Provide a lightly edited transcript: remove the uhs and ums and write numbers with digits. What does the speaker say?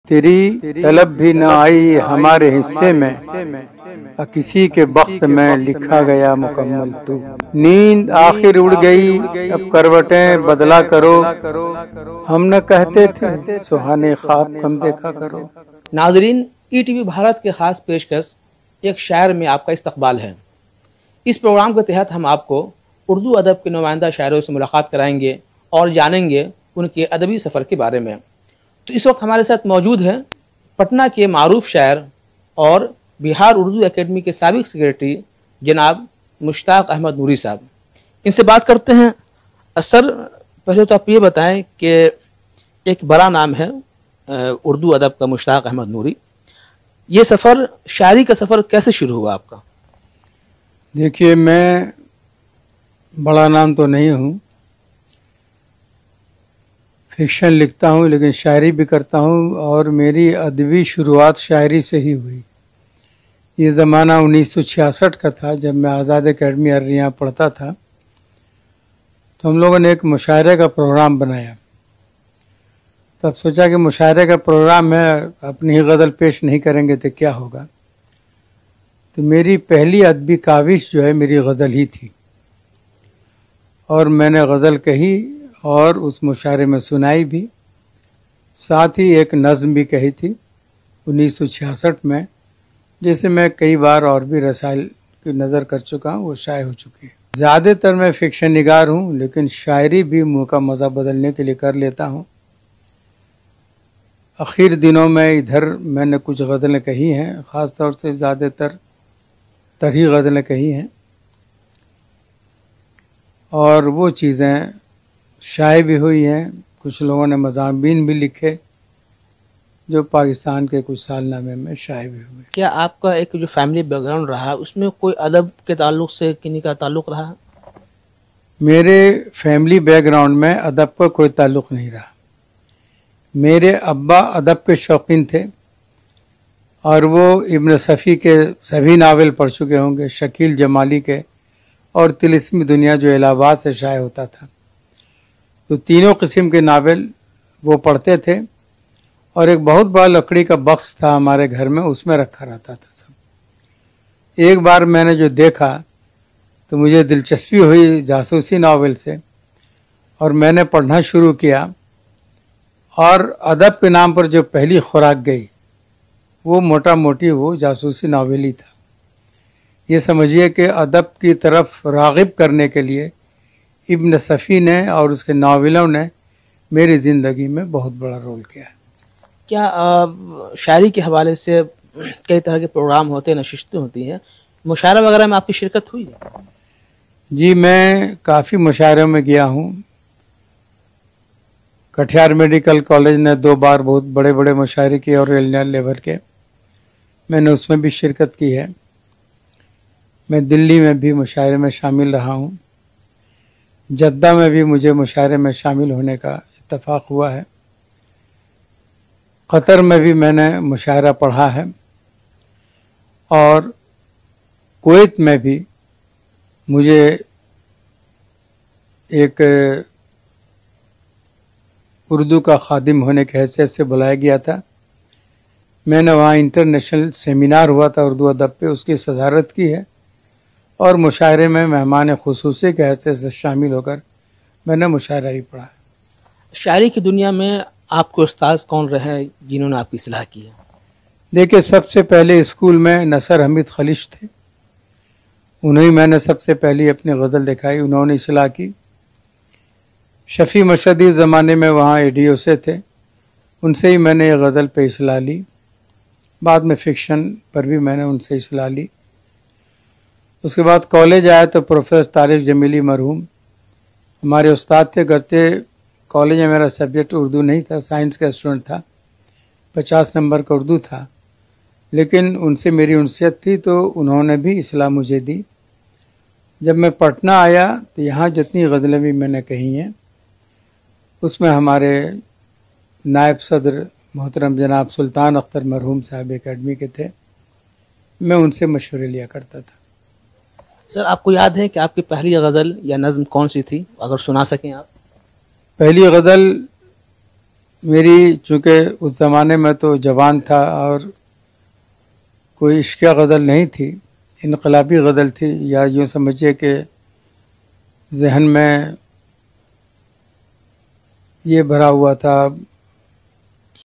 تیری طلب بھی نہ آئی ہمارے حصے میں، کسی کے بخت میں لکھا گیا مکمل تو۔ نیند آخر اڑ گئی اب کروٹیں بدلا کرو، ہم نہ کہتے تھے سہانے خواب کم دیکھا کرو۔ ناظرین، ای ٹی وی بھارت کے خاص پیشکش ایک شاعر میں آپ کا استقبال ہے۔ اس پروگرام کے تحت ہم آپ کو اردو ادب کے نمائندہ شاعروں سے ملاقات کرائیں گے اور جانیں گے ان کے ادبی سفر کے بارے میں۔ تو اس وقت ہمارے ساتھ موجود ہیں پٹنہ کے معروف شاعر اور بہار اردو اکیڈمی کے سابق سیکریٹری جناب مشتاق احمد نوری صاحب۔ ان سے بات کرتے ہیں۔ سر، پہلے تو آپ یہ بتائیں کہ ایک بڑا نام ہے اردو ادب کا مشتاق احمد نوری، یہ سفر شاعری کا سفر کیسے شروع ہوا آپ کا؟ دیکھیے، میں بڑا نام تو نہیں ہوں، فکشن لکھتا ہوں لیکن شاعری بھی کرتا ہوں، اور میری ادبی شروعات شاعری سے ہی ہوئی۔ یہ زمانہ 1966 کا تھا جب میں آزاد اکیڈمی ارریاں پڑھتا تھا، تو ہم لوگوں نے ایک مشاعرے کا پروگرام بنایا۔ تب سوچا کہ مشاعرے کا پروگرام ہے، اپنی ہی غزل پیش نہیں کریں گے تو کیا ہوگا، تو میری پہلی ادبی کاوش جو ہے میری غزل ہی تھی، اور میں نے غزل کہی اور اس مشاعرے میں سنائی بھی، ساتھ ہی ایک نظم بھی کہی تھی 1966 میں، جسے میں کئی بار اور بھی رسائل کی نظر کر چکا ہوں، وہ شائع ہو چکی ہے۔ زیادہ تر میں فکشن نگار ہوں، لیکن شاعری بھی منہ کا مزہ بدلنے کے لیے کر لیتا ہوں۔ اخیر دنوں میں ادھر میں نے کچھ غزلیں کہی ہیں، خاص طور سے زیادہ تر ہی غزلیں کہی ہیں، اور وہ چیزیں شائع بھی ہوئی ہیں۔ کچھ لوگوں نے مضامین بھی لکھے جو پاکستان کے کچھ سال نامے میں شائع بھی ہوئے۔ کیا آپ کا ایک جو فیملی بیک گراؤنڈ رہا اس میں کوئی ادب کے تعلق سے کنہیں کا تعلق رہا؟ میرے فیملی بیک گراؤنڈ میں ادب کا کوئی تعلق نہیں رہا۔ میرے ابا ادب کے شوقین تھے، اور وہ ابن صفی کے سبھی ناول پڑھ چکے ہوں گے، شکیل جمالی کے، اور طلسمی دنیا جو الہ آباد سے شائع ہوتا تھا، تو تینوں قسم کے ناول وہ پڑھتے تھے، اور ایک بہت بڑا لکڑی کا بکس تھا ہمارے گھر میں، اس میں رکھا رہتا تھا سب۔ ایک بار میں نے جو دیکھا تو مجھے دلچسپی ہوئی جاسوسی ناول سے، اور میں نے پڑھنا شروع کیا، اور ادب کے نام پر جو پہلی خوراک گئی وہ موٹا موٹی وہ جاسوسی ناول ہی تھا۔ یہ سمجھیے کہ ادب کی طرف راغب کرنے کے لیے ابن صفی نے اور اس کے ناولوں نے میری زندگی میں بہت بڑا رول کیا ہے۔ کیا شاعری کے حوالے سے کئی طرح کے پروگرام ہوتے ہیں، نشستیں ہوتی ہیں، مشاعرہ وغیرہ میں آپ کی شرکت ہوئی ہے؟ جی، میں کافی مشاعروں میں گیا ہوں۔ کٹھیار میڈیکل کالج نے 2 بار بہت بڑے بڑے مشاعرے کیے، اور ریلنل لیول کے، میں نے اس میں بھی شرکت کی ہے۔ میں دلی میں بھی مشاعرے میں شامل رہا ہوں، جدہ میں بھی مجھے مشاعرے میں شامل ہونے کا اتفاق ہوا ہے، قطر میں بھی میں نے مشاعرہ پڑھا ہے، اور کویت میں بھی مجھے ایک اردو کا خادم ہونے کی حیثیت سے بلایا گیا تھا۔ میں نے وہاں انٹرنیشنل سیمینار ہوا تھا اردو ادب پہ، اس کی صدارت کی ہے، اور مشاعرے میں مہمان خصوصی کی حیثیت سے شامل ہو کر میں نے مشاعرہ ہی پڑھا ہے۔ شاعری کی دنیا میں آپ کے استاذ کون رہے جنہوں نے آپ کی اصلاح کی ہے؟ دیکھیے، سب سے پہلے اسکول میں نصر حمید خلش تھے، انہیں میں نے سب سے پہلی اپنی غزل دکھائی، انہوں نے اصلاح کی۔ شفیع مشہدی زمانے میں وہاں اے ڈی او سے تھے، ان سے ہی میں نے یہ غزل پہ اصلاح لی، بعد میں فکشن پر بھی میں نے ان سے اصلاح لی۔ اس کے بعد کالج آیا تو پروفیسر طارق جمیلی مرحوم ہمارے استاد تھے، گرچہ کالج میں میرا سبجیکٹ اردو نہیں تھا، سائنس کا اسٹوڈنٹ تھا، 50 نمبر کا اردو تھا، لیکن ان سے میری انسیت تھی تو انہوں نے بھی اصلاح مجھے دی۔ جب میں پٹنہ آیا تو یہاں جتنی غزلیں بھی میں نے کہی ہیں، اس میں ہمارے نائب صدر محترم جناب سلطان اختر مرحوم صاحب اکیڈمی کے تھے، میں ان سے مشورے لیا کرتا تھا۔ سر، آپ کو یاد ہے کہ آپ کی پہلی غزل یا نظم کون سی تھی؟ اگر سنا سکیں آپ۔ پہلی غزل میری چونکہ اس زمانے میں تو جوان تھا اور کوئی عشقیہ غزل نہیں تھی، انقلابی غزل تھی، یا یوں سمجھیے کہ ذہن میں یہ بھرا ہوا تھا